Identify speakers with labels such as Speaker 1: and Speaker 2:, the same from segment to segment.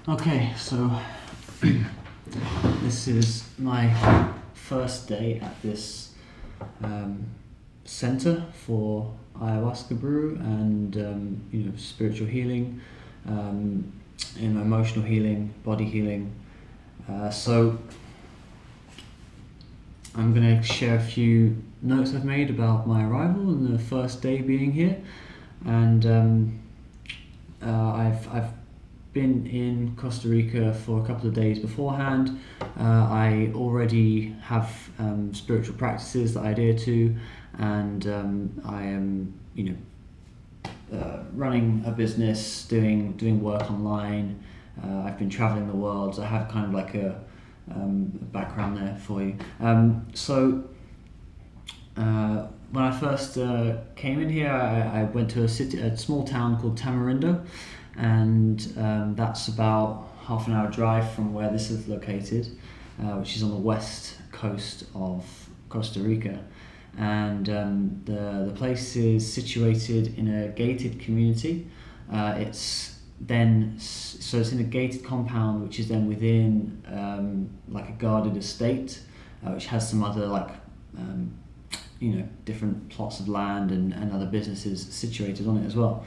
Speaker 1: Okay, so this is my first day at this center for ayahuasca brew and spiritual healing, emotional healing, body healing. So I'm going to share a few notes I've made about my arrival and the first day being here, and I've been in Costa Rica for a couple of days beforehand. I already have spiritual practices that I adhere to, and I am, running a business, doing work online. I've been traveling the world, so I have kind of like a background there for you. When I first came in here, I went to a small town called Tamarindo, and that's about half an hour drive from where this is located, which is on the west coast of Costa Rica. And the place is situated in a gated community. It's in a gated compound, which is then within like a guarded estate, which has some other different plots of land and other businesses situated on it as well.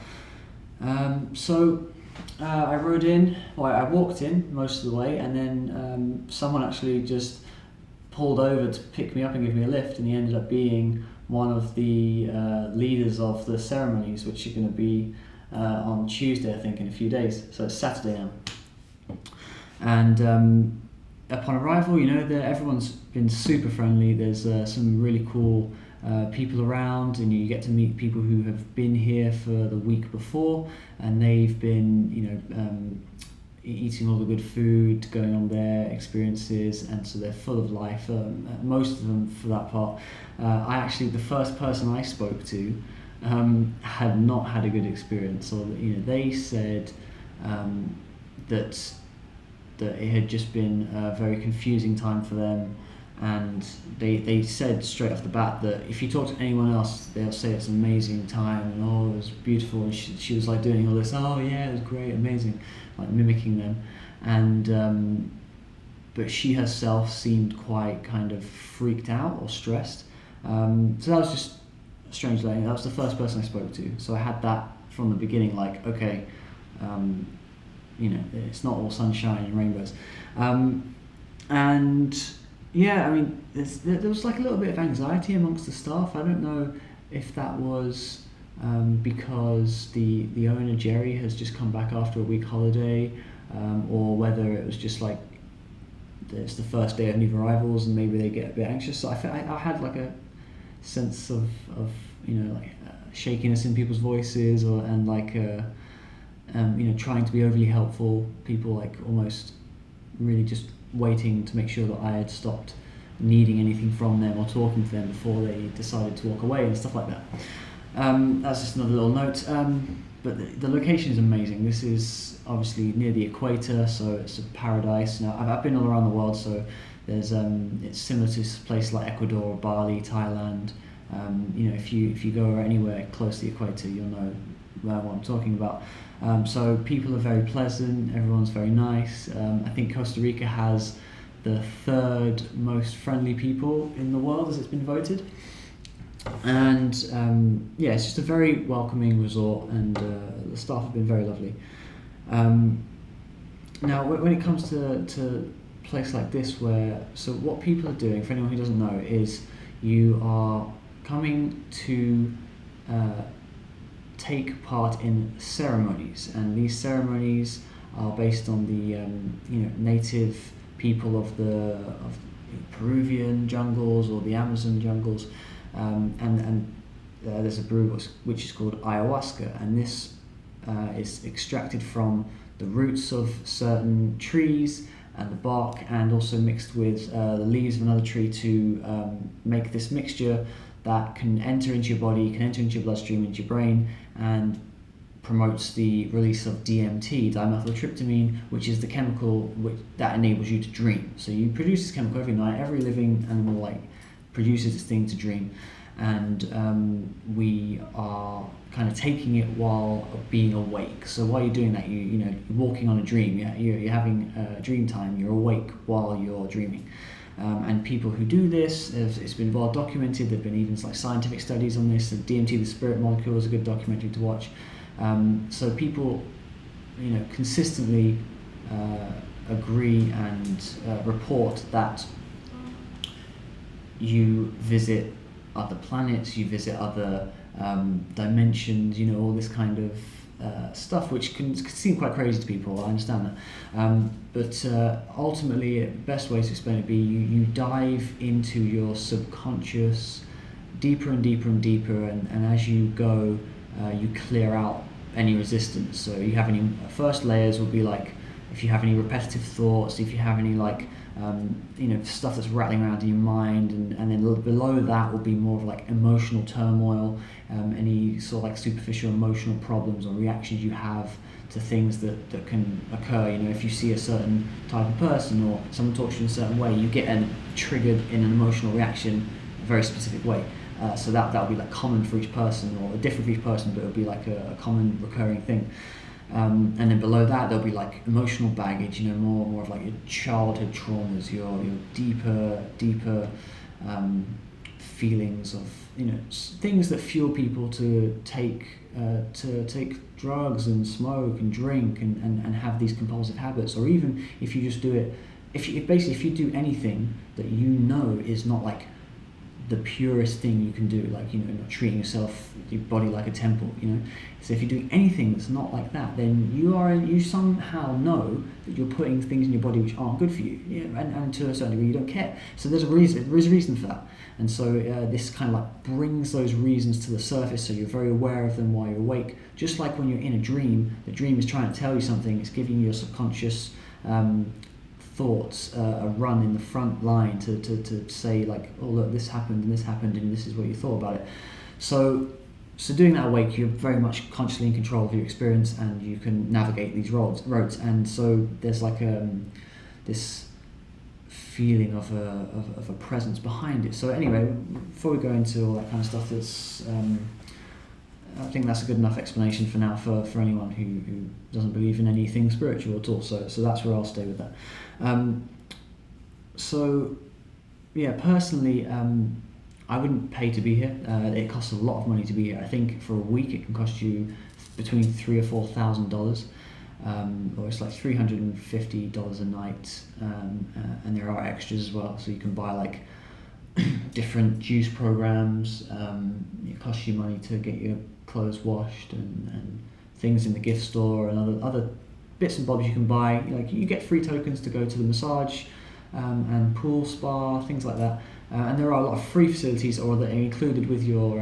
Speaker 1: I rode in, I walked in most of the way, and then someone actually just pulled over to pick me up and give me a lift, and he ended up being one of the leaders of the ceremonies, which are going to be on Tuesday, I think, in a few days. So it's Saturday now. And upon arrival, everyone's been super friendly. There's some really cool people around, and you get to meet people who have been here for the week before, and they've been eating all the good food, going on their experiences, and so they're full of life. Most of them, for that part. The first person I spoke to had not had a good experience, or they said that it had just been a very confusing time for them. And they said straight off the bat that if you talk to anyone else, they'll say it's an amazing time and it was beautiful, and she was like doing all this, oh yeah, it was great, amazing, like mimicking them, and but she herself seemed quite kind of freaked out or stressed. So that was just a strange thing. That was the first person I spoke to, so I had that from the beginning, like, okay, it's not all sunshine and rainbows, and yeah, I mean, there was like a little bit of anxiety amongst the staff. I don't know if that was because the owner, Jerry, has just come back after a week holiday, or whether it was just like it's the first day of new arrivals and maybe they get a bit anxious. So I had like a sense of shakiness in people's voices, and trying to be overly helpful. People like almost really just waiting to make sure that I had stopped needing anything from them or talking to them before they decided to walk away and stuff like that. That's just another little note. But the location is amazing. This is obviously near the equator, so it's a paradise. Now I've been all around the world, so there's it's similar to a place like Ecuador, Bali, Thailand. If you go anywhere close to the equator, you'll know what I'm talking about. So people are very pleasant, everyone's very nice. I think Costa Rica has the third most friendly people in the world, as it's been voted. And it's just a very welcoming resort, and the staff have been very lovely. Now, when it comes to a place like this, so what people are doing, for anyone who doesn't know, is you are coming to take part in ceremonies, and these ceremonies are based on the native people of the Peruvian jungles or the Amazon jungles, and there's a brew which is called ayahuasca, and this is extracted from the roots of certain trees and the bark, and also mixed with the leaves of another tree to make this mixture that can enter into your body, can enter into your bloodstream, into your brain, and promotes the release of DMT, dimethyltryptamine, which is the chemical that enables you to dream. So you produce this chemical every night. Every living animal produces this thing to dream, and we are kind of taking it while being awake. So while you're doing that, you're walking on a dream. You're having a dream time. You're awake while you're dreaming. And people who do this, it's been well documented. There've been even like scientific studies on this. The DMT, the spirit molecule, is a good documentary to watch. So people, consistently agree and report that you visit other planets, you visit other dimensions, all this kind of stuff, which can seem quite crazy to people. I understand that, but ultimately, the best way to explain it would be you dive into your subconscious deeper and deeper and deeper, and as you go, you clear out any resistance. So you have any first layers will be like if you have any repetitive thoughts, if you have any stuff that's rattling around in your mind, and then below that will be more of like emotional turmoil, any sort of like superficial emotional problems or reactions you have to things that can occur. If you see a certain type of person or someone talks to you in a certain way, you get triggered in an emotional reaction a very specific way. So that'll be like common for each person, or different for each person, but it'll be like a common recurring thing. And then below that there'll be like emotional baggage, more of like your childhood traumas, your deeper feelings of things that fuel people to take drugs and smoke and drink and have these compulsive habits. Or even if you just do it, if you do anything that is not like the purest thing you can do, like not treating your body like a temple, So if you're doing anything that's not like that, then you somehow know that you're putting things in your body which aren't good for you, and to a certain degree you don't care. So there's a reason for that, and so this kind of like brings those reasons to the surface, so you're very aware of them while you're awake. Just like when you're in a dream, the dream is trying to tell you something. It's giving you your subconscious thoughts a run in the front line to say like, oh look, this happened and this is what you thought about it. So doing that awake, you're very much consciously in control of your experience, and you can navigate these roads. And so there's like this feeling of a presence behind it. So anyway, before we go into all that kind of stuff, I think that's a good enough explanation for now for anyone who doesn't believe in anything spiritual at all. So that's where I'll stay with that. Personally, I wouldn't pay to be here. It costs a lot of money to be here. I think for a week it can cost you between $3,000 or $4,000, or it's like $350 a night, and there are extras as well. So you can buy like different juice programs. It costs you money to get your clothes washed and things in the gift store, and other bits and bobs you can buy. Like you get free tokens to go to the massage and pool spa, things like that. And there are a lot of free facilities or that are included with your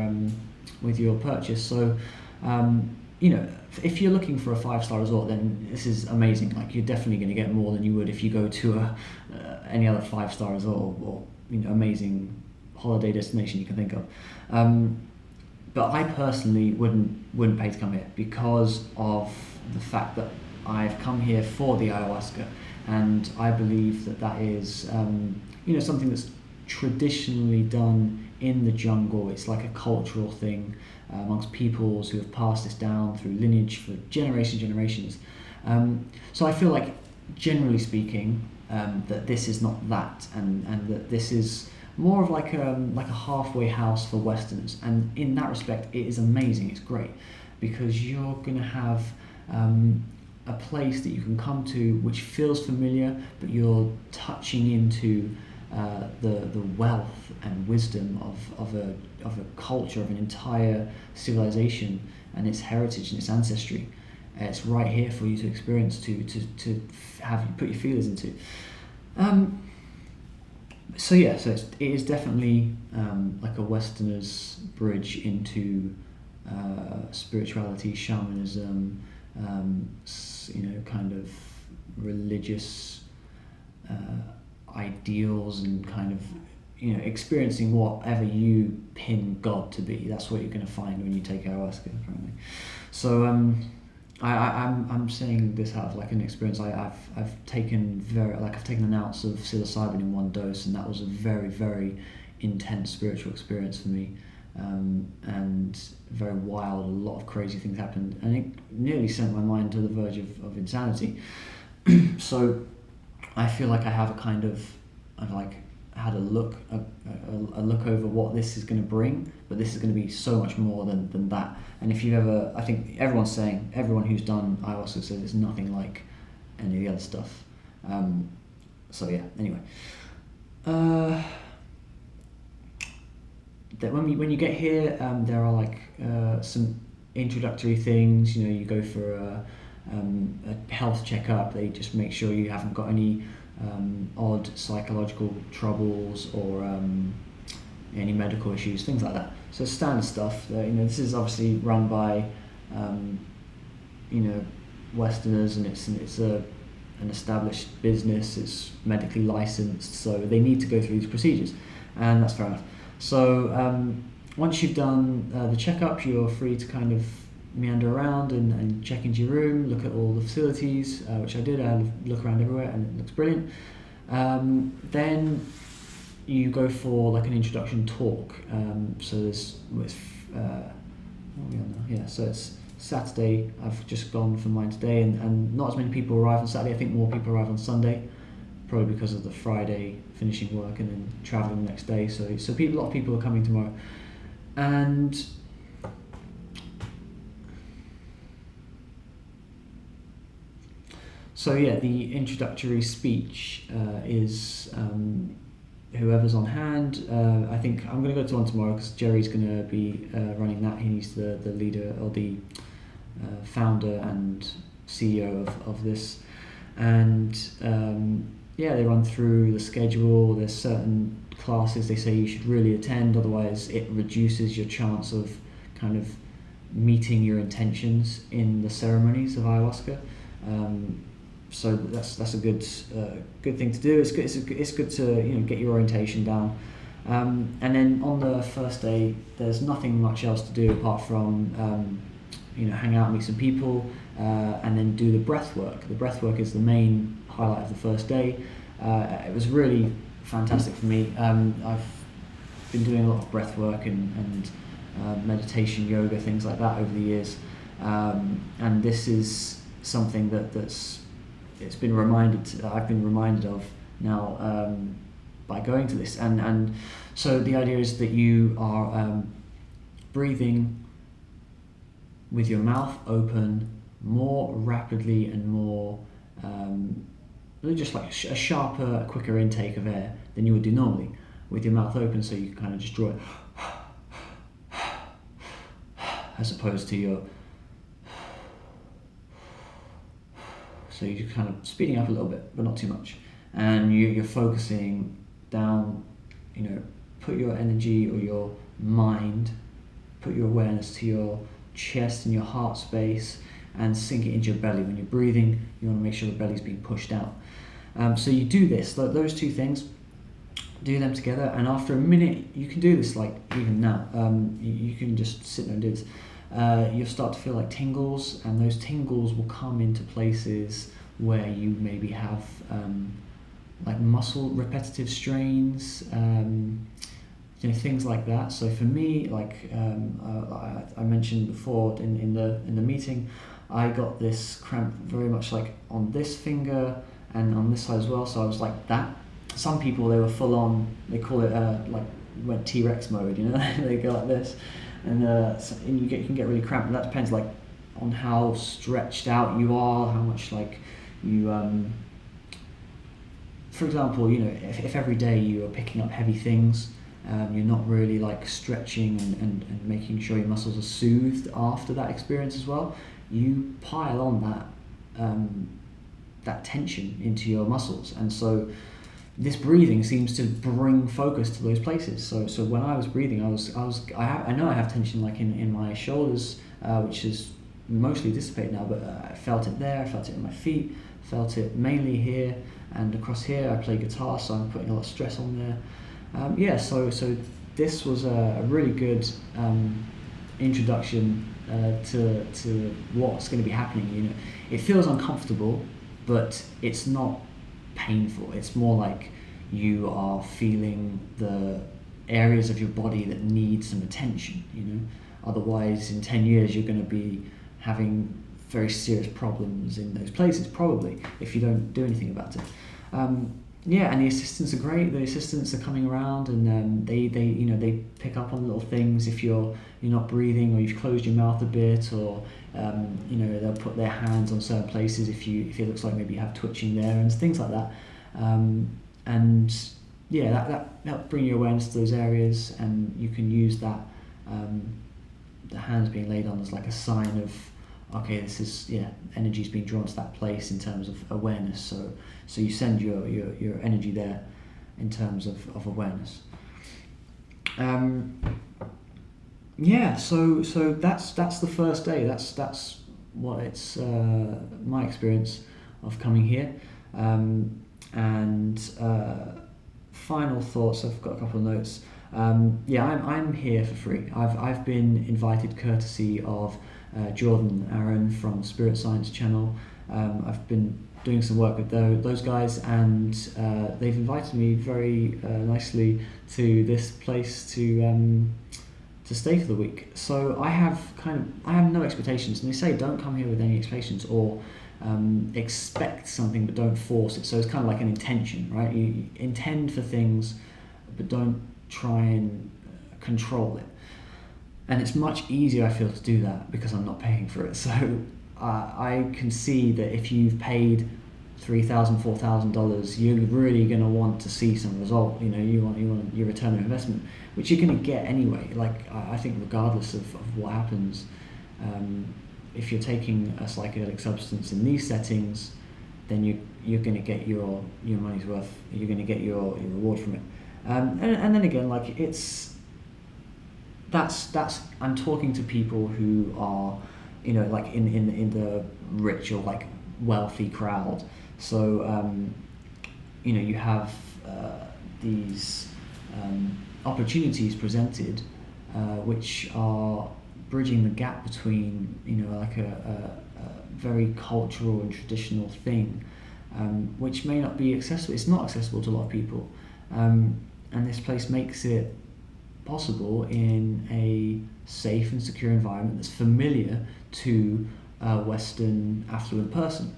Speaker 1: purchase. So if you're looking for a 5-star resort, then this is amazing. Like you're definitely going to get more than you would if you go to any other 5-star resort or amazing holiday destination you can think of. But I personally wouldn't pay to come here because of the fact that I've come here for the ayahuasca, and I believe that is something that's traditionally done in the jungle. It's like a cultural thing amongst peoples who have passed this down through lineage for generations. So I feel like, generally speaking, that this is not that, and that this is more of like a halfway house for Westerners. And in that respect, it is amazing. It's great because you're going to have a place that you can come to which feels familiar, but you're touching into the wealth and wisdom of a culture, of an entire civilization and its heritage and its ancestry. It's right here for you to experience, to have you put your feelers into. So it is definitely like a Westerner's bridge into spirituality, shamanism, kind of religious ideals, and kind of experiencing whatever you pin God to be. That's what you're going to find when you take ayahuasca, apparently. So I'm saying this out of like an experience. I've taken an ounce of psilocybin in one dose, and that was a very, very intense spiritual experience for me. and very wild. A lot of crazy things happened, and it nearly sent my mind to the verge of insanity. So I feel like I have I've like had a look over what this is going to bring, but this is going to be so much more than that. And if you ever, I think everyone who's done ayahuasca says it's nothing like any of the other stuff. So yeah, anyway. That when you get here, there are like some introductory things. You know, you go for a health checkup. They just make sure you haven't got any odd psychological troubles or any medical issues, things like that. So standard stuff. This is obviously run by Westerners, and it's an established business. It's medically licensed, so they need to go through these procedures, and that's fair enough. So once you've done the checkup, you're free to kind of meander around and check into your room, look at all the facilities, which I did. I had a look around everywhere, and it looks brilliant. Then you go for like an introduction talk. So what are we on now? Yeah, so it's Saturday. I've just gone for mine today, and not as many people arrive on Saturday. I think more people arrive on Sunday, probably because of the Friday finishing work and then traveling the next day. So a lot of people are coming tomorrow, and so yeah, the introductory speech is whoever's on hand. I think I'm going to go to one tomorrow because Jerry's going to be running that. He's the leader or the founder and CEO of this, and they run through the schedule. There's certain classes they say you should really attend, otherwise it reduces your chance of kind of meeting your intentions in the ceremonies of ayahuasca. So that's a good thing to do. It's good to get your orientation down. And then on the first day, there's nothing much else to do apart from hang out, meet some people, and then do the breath work. The breath work is the main highlight of the first day. It was really fantastic for me. I've been doing a lot of breath work and meditation, yoga, things like that over the years, and this is something I've been reminded of now by going to this, and so the idea is that you are breathing with your mouth open more rapidly and more just like a sharper, quicker intake of air than you would do normally with your mouth open, so you kind of just draw it as opposed to your, so you're kind of speeding up a little bit but not too much, and you're focusing down, put your energy or your mind, put your awareness to your chest and your heart space and sink it into your belly. When you're breathing, you want to make sure the belly's being pushed out. So you do this, those two things, do them together, and after a minute, you can do this like even now, you can just sit there and do this. You'll start to feel like tingles, and those tingles will come into places where you maybe have like muscle repetitive strains, things like that. So for me, like I mentioned before in the meeting, I got this cramp very much like on this finger and on this side as well. So I was like that. Some people, they were full on. They call it like went T-Rex mode. They go like this, and you can get really cramped. And that depends like on how stretched out you are, how much like you. For example, if every day you are picking up heavy things, you're not really like stretching and making sure your muscles are soothed after that experience as well, you pile on that tension into your muscles, and so this breathing seems to bring focus to those places. So when I was breathing, I know I have tension like in my shoulders, which is mostly dissipated now, but I felt it there, I felt it in my feet, felt it mainly here and across here. I play guitar, so I'm putting a lot of stress on there. So this was a really good introduction to what's going to be happening. It feels uncomfortable, but it's not painful. It's more like you are feeling the areas of your body that need some attention, Otherwise, in 10 years, you're going to be having very serious problems in those places, probably, if you don't do anything about it. And the assistants are great. The assistants are coming around, and they pick up on little things if you're not breathing, or you've closed your mouth a bit, or they'll put their hands on certain places if it looks like maybe you have twitching there and things like that. That'll bring your awareness to those areas, and you can use that, the hands being laid on as like a sign of, okay, this is, energy's being drawn to that place in terms of awareness. So you send your energy there in terms of awareness. So that's the first day. That's what it's my experience of coming here. Final thoughts. I've got a couple of notes. I'm here for free. I've been invited courtesy of Jordan Aaron from Spirit Science Channel. I've been doing some work with those guys, and they've invited me very nicely to this place to stay for the week. So I have no expectations, and they say don't come here with any expectations, or expect something but don't force it. So it's kind of like an intention, right? You intend for things, but don't try and control it. And it's much easier, I feel, to do that because I'm not paying for it. So I can see that if you've paid $3,000, $4,000, you're really going to want to see some result. You want your return on investment, which you're going to get anyway. Like, I think regardless of what happens, if you're taking a psychedelic substance in these settings, then you're going to get your money's worth. You're going to get your reward from it. And then again, like, that's I'm talking to people who are, like in the rich or like wealthy crowd. So you have these opportunities presented, which are bridging the gap between like a very cultural and traditional thing, which may not be accessible. It's not accessible to a lot of people, and this place makes it possible in a safe and secure environment that's familiar to a Western affluent person,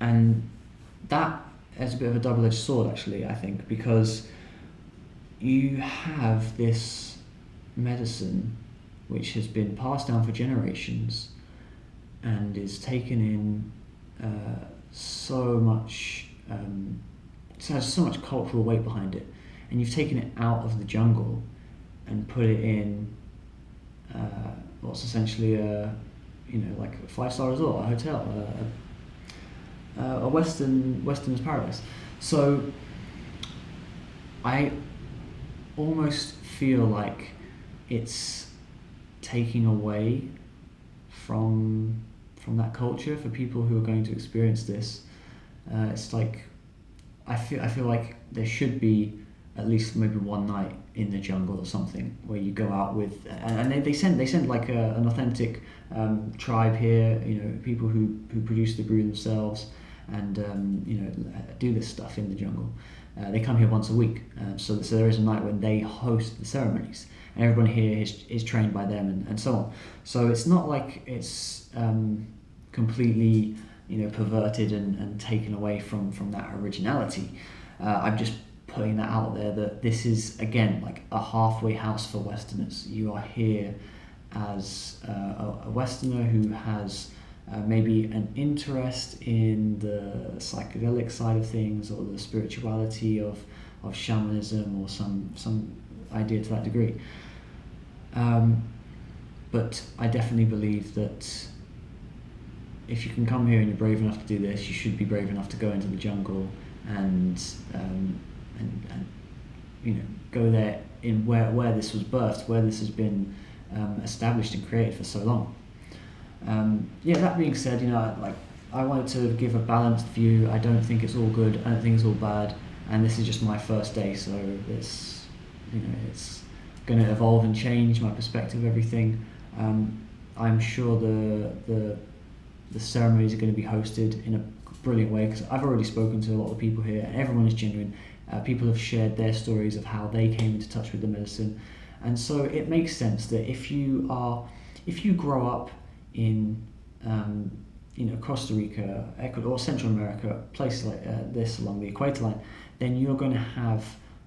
Speaker 1: and that is a bit of a double-edged sword, actually, I think, because you have this medicine which has been passed down for generations and is taken in so much, it has so much cultural weight behind it, and you've taken it out of the jungle and put it in what's essentially like a 5-star resort, a hotel, a Western's paradise. So I almost feel like it's taking away from that culture for people who are going to experience this. It's like I feel like there should be at least maybe one night in the jungle or something where you go out with, and they send like an authentic tribe here, people who produce the brew themselves, and do this stuff in the jungle. They come here once a week, so there is a night when they host the ceremonies, and everyone here is trained by them, and so on. So it's not like it's completely perverted and taken away from that originality. I'm just putting that out there, that this is, again, like a halfway house for Westerners. You are here as a Westerner who has maybe an interest in the psychedelic side of things, or the spirituality of shamanism, or some idea to that degree. But I definitely believe that if you can come here and you're brave enough to do this, you should be brave enough to go into the jungle and go there in where this was birthed, where this has been established and created for so long. That being said, I wanted to give a balanced view. I don't think it's all good, I don't think it's all bad, and this is just my first day, so it's going to evolve and change my perspective of everything. I'm sure the ceremonies are going to be hosted in a brilliant way, because I've already spoken to a lot of people here, and everyone is genuine. People have shared their stories of how they came into touch with the medicine, and so it makes sense that if you grow up in Costa Rica, Ecuador, or Central America, places like this along the equator line, then you're going to have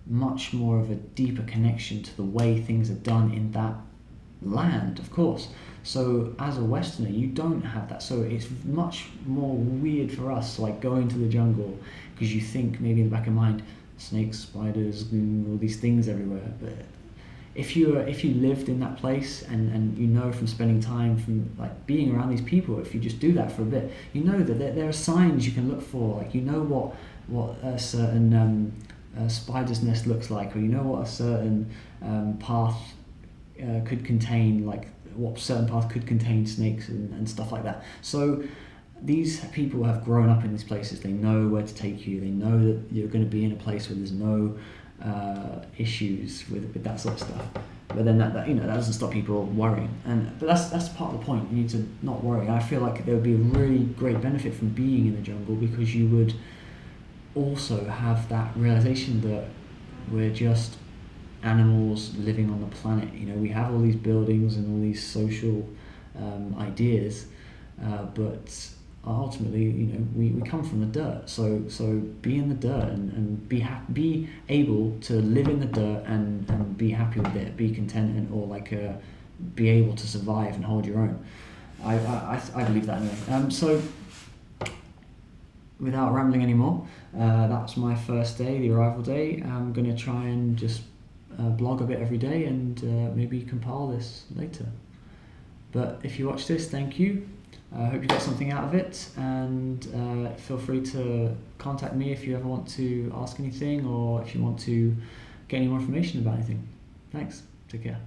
Speaker 1: much more of a deeper connection to the way things are done in that land, of course. So as a Westerner, you don't have that. So it's much more weird for us, like going to the jungle, because you think maybe in the back of your mind, snakes, spiders, all these things everywhere. But if you lived in that place and you know from spending time, from like being around these people, if you just do that for a bit, you know that there are signs you can look for. Like you know what a certain spider's nest looks like, or you know what a certain path could contain, like what certain path could contain snakes and stuff like that. So these people have grown up in these places. They know where to take you. They know that you're going to be in a place where there's no issues with that sort of stuff. But then that doesn't stop people worrying. But that's part of the point. You need to not worry. I feel like there would be a really great benefit from being in the jungle, because you would also have that realization that we're just animals living on the planet. We have all these buildings and all these social ideas, but ultimately, we come from the dirt. So be in the dirt and be able to live in the dirt and be happy with it, be content, or be able to survive and hold your own. I believe that anyway. So without rambling anymore, that's my first day, the arrival day. I'm going to try and just blog a bit every day and maybe compile this later. But if you watch this, thank you. I hope you got something out of it, and feel free to contact me if you ever want to ask anything, or if you want to get any more information about anything. Thanks. Take care.